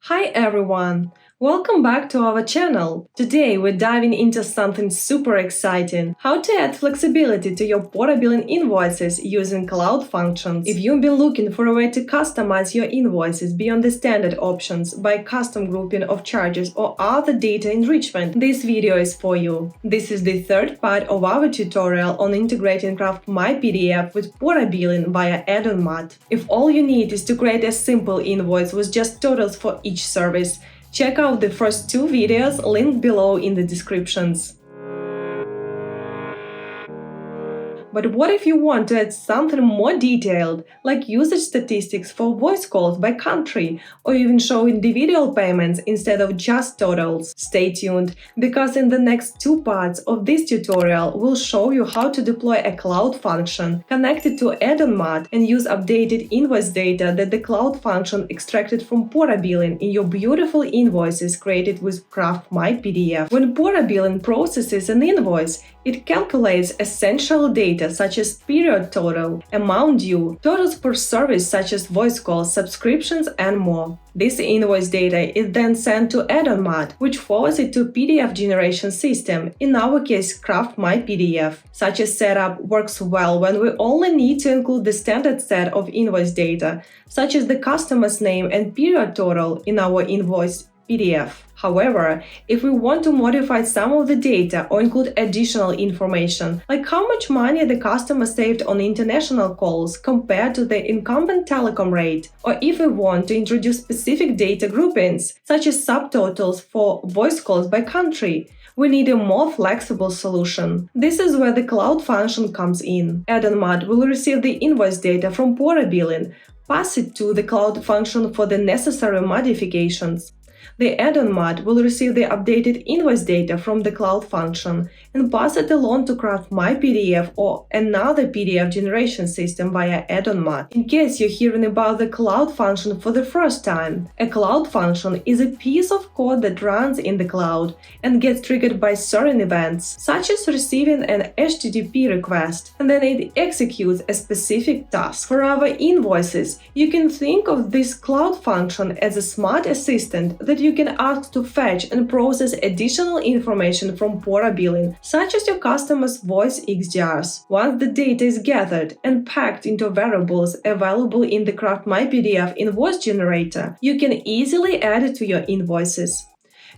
Hi everyone! Welcome back to our channel. Today we're diving into something super exciting: how to add flexibility to your PortaBilling invoices using cloud functions. If you've been looking for a way to customize your invoices beyond the standard options by custom grouping of charges or other data enrichment, this video is for you. This is the third part of our tutorial on integrating CraftMyPDF with PortaBilling via Add-on Mart. If all you need is to create a simple invoice with just totals for each service, check out the first two videos linked below in the descriptions. But what if you want to add something more detailed, like usage statistics for voice calls by country, or even show individual payments instead of just totals? Stay tuned, because in the next two parts of this tutorial we'll show you how to deploy a cloud function connected to Add-on Mart and use updated invoice data that the cloud function extracted from PortaBilling in your beautiful invoices created with CraftMyPDF. When PortaBilling processes an invoice, it calculates essential data such as period total, amount due, totals per service such as voice calls, subscriptions, and more. This invoice data is then sent to Add-on Mart, which forwards it to PDF generation system, in our case CraftMyPDF. Such a setup works well when we only need to include the standard set of invoice data, such as the customer's name and period total in our invoice PDF. However, if we want to modify some of the data or include additional information, like how much money the customer saved on international calls compared to the incumbent telecom rate, or if we want to introduce specific data groupings, such as subtotals for voice calls by country, we need a more flexible solution. This is where the cloud function comes in. Add-on Mart will receive the invoice data from PortaBilling, pass it to the cloud function for the necessary modifications. The Add-on Mart will receive the updated invoice data from the cloud function and pass it along to CraftMyPDF or another PDF generation system via Add-on Mart. In case you're hearing about the cloud function for the first time, a cloud function is a piece of code that runs in the cloud and gets triggered by certain events, such as receiving an HTTP request, and then it executes a specific task. For our invoices, you can think of this cloud function as a smart assistant that you can ask to fetch and process additional information from PortaBilling, such as your customer's voice XDRs. Once the data is gathered and packed into variables available in the CraftMyPDF invoice generator, you can easily add it to your invoices.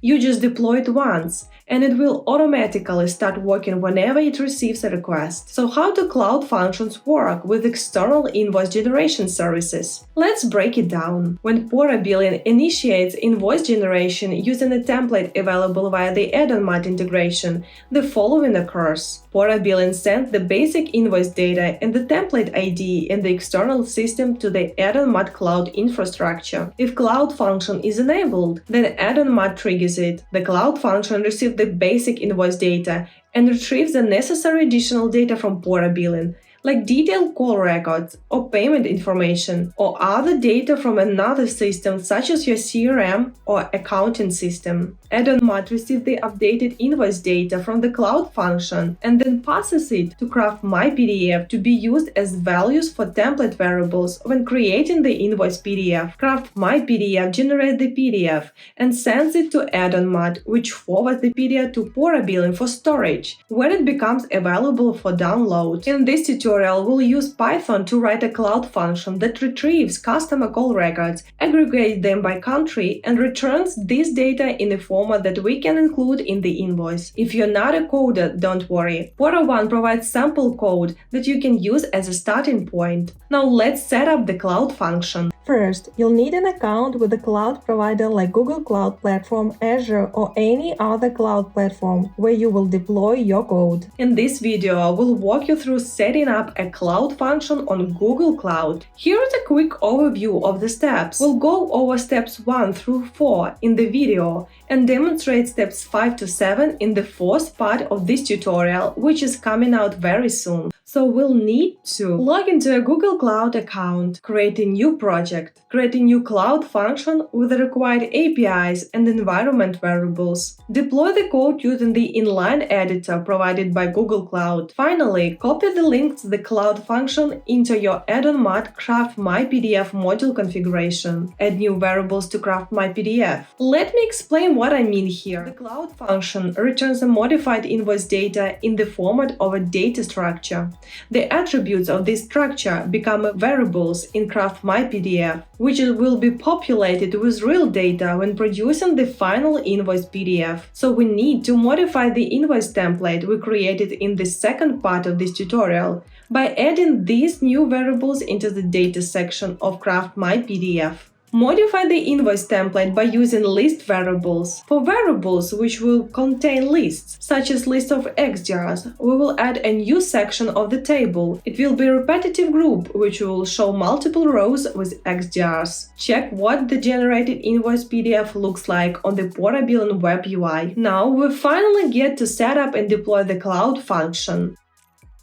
You just deploy it once, and it will automatically start working whenever it receives a request. So how do cloud functions work with external invoice generation services? Let's break it down. When PortaBilling initiates invoice generation using a template available via the Add-on Mart integration, the following occurs. PortaBilling sends the basic invoice data and the template ID in the external system to the Add-on Mart cloud infrastructure. If cloud function is enabled, then Add-on Mart triggers it. The cloud function receives the basic invoice data and retrieves the necessary additional data from PortaBilling, like detailed call records or payment information, or other data from another system such as your CRM or accounting system. Add-on Mart receives the updated invoice data from the cloud function and then passes it to CraftMyPDF to be used as values for template variables when creating the invoice PDF. CraftMyPDF generates the PDF and sends it to Add-on Mart, which forwards the PDF to PortaBilling for storage, where it becomes available for download. In this tutorial, we'll use Python to write a cloud function that retrieves customer call records, aggregates them by country, and returns this data in a format that we can include in the invoice. If you're not a coder, don't worry. PortaOne provides sample code that you can use as a starting point. Now let's set up the cloud function. First, you'll need an account with a cloud provider like Google Cloud Platform, Azure, or any other cloud platform where you will deploy your code. In this video, I will walk you through setting up a cloud function on Google Cloud. Here is a quick overview of the steps. We'll go over steps 1 through 4 in the video and demonstrate steps 5 to 7 in the fourth part of this tutorial, which is coming out very soon. So we'll need to log into a Google Cloud account, create a new project, create a new cloud function with the required APIs and environment variables, deploy the code using the inline editor provided by Google Cloud. Finally, copy the link to the cloud function into your Add-on Mart CraftMyPDF module configuration. Add new variables to CraftMyPDF. Let me explain what I mean here. The cloud function returns a modified invoice data in the format of a data structure. The attributes of this structure become variables in CraftMyPDF, which will be populated with real data when producing the final invoice PDF. So we need to modify the invoice template we created in the second part of this tutorial by adding these new variables into the data section of CraftMyPDF. Modify the invoice template by using list variables. For variables which will contain lists, such as list of XDRs, we will add a new section of the table. It will be a repetitive group which will show multiple rows with XDRs. Check what the generated invoice PDF looks like on the PortaBilling web UI. Now we finally get to set up and deploy the cloud function.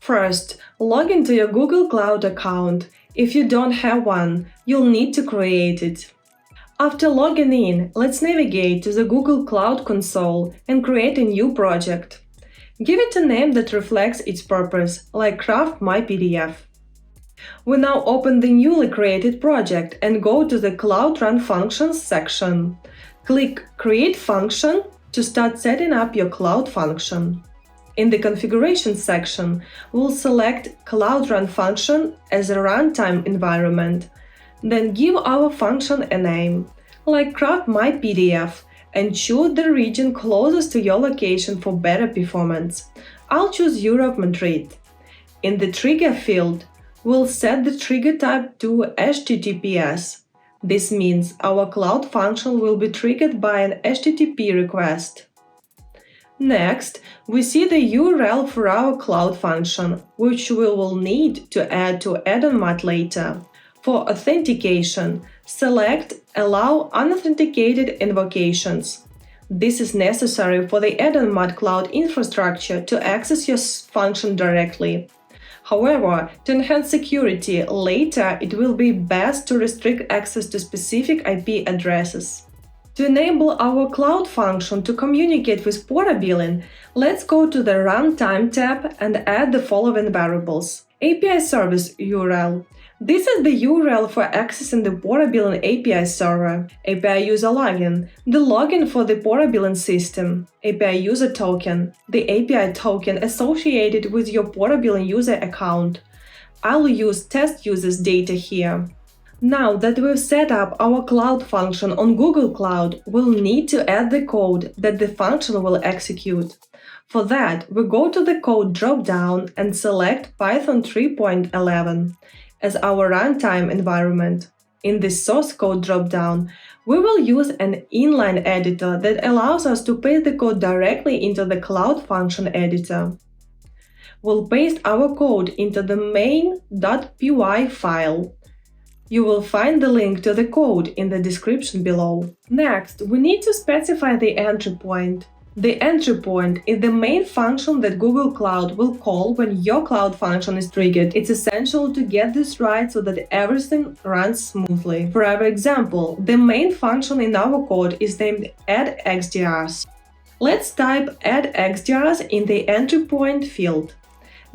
First, log into your Google Cloud account. If you don't have one, you'll need to create it. After logging in, let's navigate to the Google Cloud console and create a new project. Give it a name that reflects its purpose, like CraftMyPDF. We now open the newly created project and go to the Cloud Run Functions section. Click Create Function to start setting up your cloud function. In the configuration section, we'll select Cloud Run function as a runtime environment. Then give our function a name, like CraftMyPDF, and choose the region closest to your location for better performance. I'll choose Europe, Madrid. In the Trigger field, we'll set the trigger type to HTTPS. This means our cloud function will be triggered by an HTTP request. Next, we see the URL for our cloud function, which we will need to add to Add-on Mart later. For authentication, select Allow Unauthenticated Invocations. This is necessary for the Add-on Mart cloud infrastructure to access your function directly. However, to enhance security, later it will be best to restrict access to specific IP addresses. To enable our cloud function to communicate with PortaBilling, let's go to the Runtime tab and add the following variables. API Service URL. This is the URL for accessing the PortaBilling API server. API User Login. The login for the PortaBilling system. API User Token. The API token associated with your PortaBilling user account. I'll use test users data here. Now that we've set up our cloud function on Google Cloud, we'll need to add the code that the function will execute. For that, we go to the Code drop-down and select Python 3.11 as our runtime environment. In the Source Code drop-down, we will use an inline editor that allows us to paste the code directly into the Cloud Function editor. We'll paste our code into the main.py file. You will find the link to the code in the description below. Next, we need to specify the entry point. The entry point is the main function that Google Cloud will call when your cloud function is triggered. It's essential to get this right so that everything runs smoothly. For our example, the main function in our code is named Add XDRs. Let's type Add XDRs in the entry point field.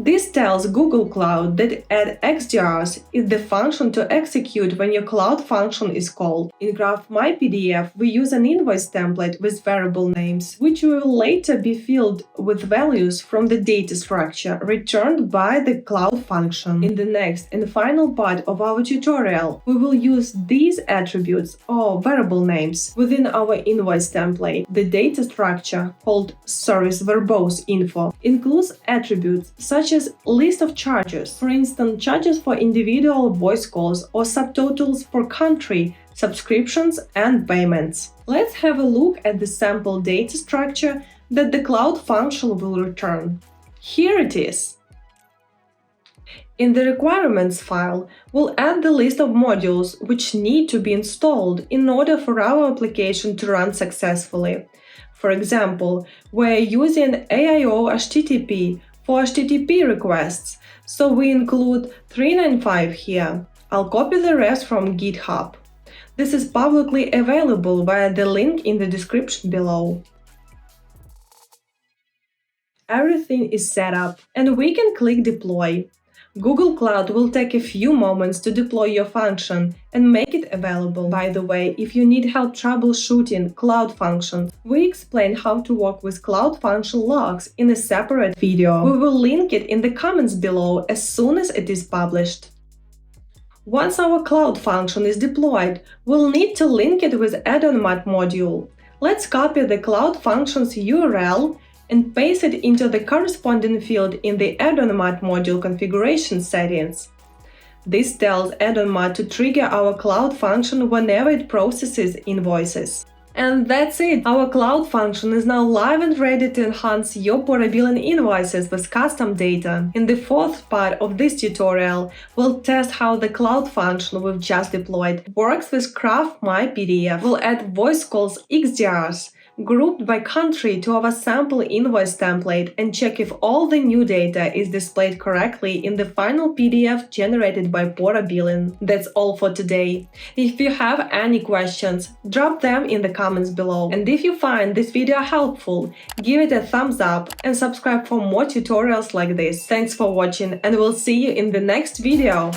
This tells Google Cloud that Add XDRs is the function to execute when your cloud function is called. In CraftMyPDF, we use an invoice template with variable names, which will later be filled with values from the data structure returned by the cloud function. In the next and final part of our tutorial, we will use these attributes or variable names within our invoice template. The data structure, called service verbose info, includes attributes such as list of charges, for instance, charges for individual voice calls or subtotals for country, subscriptions, and payments. Let's have a look at the sample data structure that the cloud function will return. Here it is. In the requirements file, we'll add the list of modules which need to be installed in order for our application to run successfully. For example, we're using AIO HTTP for HTTP requests, So we include 395 here. I'll copy the rest from GitHub. This is publicly available via the link in the description below. Everything is set up, and we can click Deploy. Google Cloud will take a few moments to deploy your function and make it available. By the way, if you need help troubleshooting Cloud functions, we explain how to work with Cloud function logs in a separate video. We will link it in the comments below as soon as it is published. Once our Cloud function is deployed, we'll need to link it with Add-on Mart module. Let's copy the Cloud function's URL and paste it into the corresponding field in the Add-on Mart module configuration settings. This tells Add-on Mart to trigger our Cloud function whenever it processes invoices. And that's it! Our Cloud function is now live and ready to enhance your PortaBilling invoices with custom data. In the fourth part of this tutorial, we'll test how the Cloud function we've just deployed works with CraftMyPDF. We'll add voice calls XDRs grouped by country to our sample invoice template and check if all the new data is displayed correctly in the final PDF generated by PortaBilling. That's all for today. If you have any questions, drop them in the comments below. And if you find this video helpful, give it a thumbs up and subscribe for more tutorials like this. Thanks for watching, and we'll see you in the next video.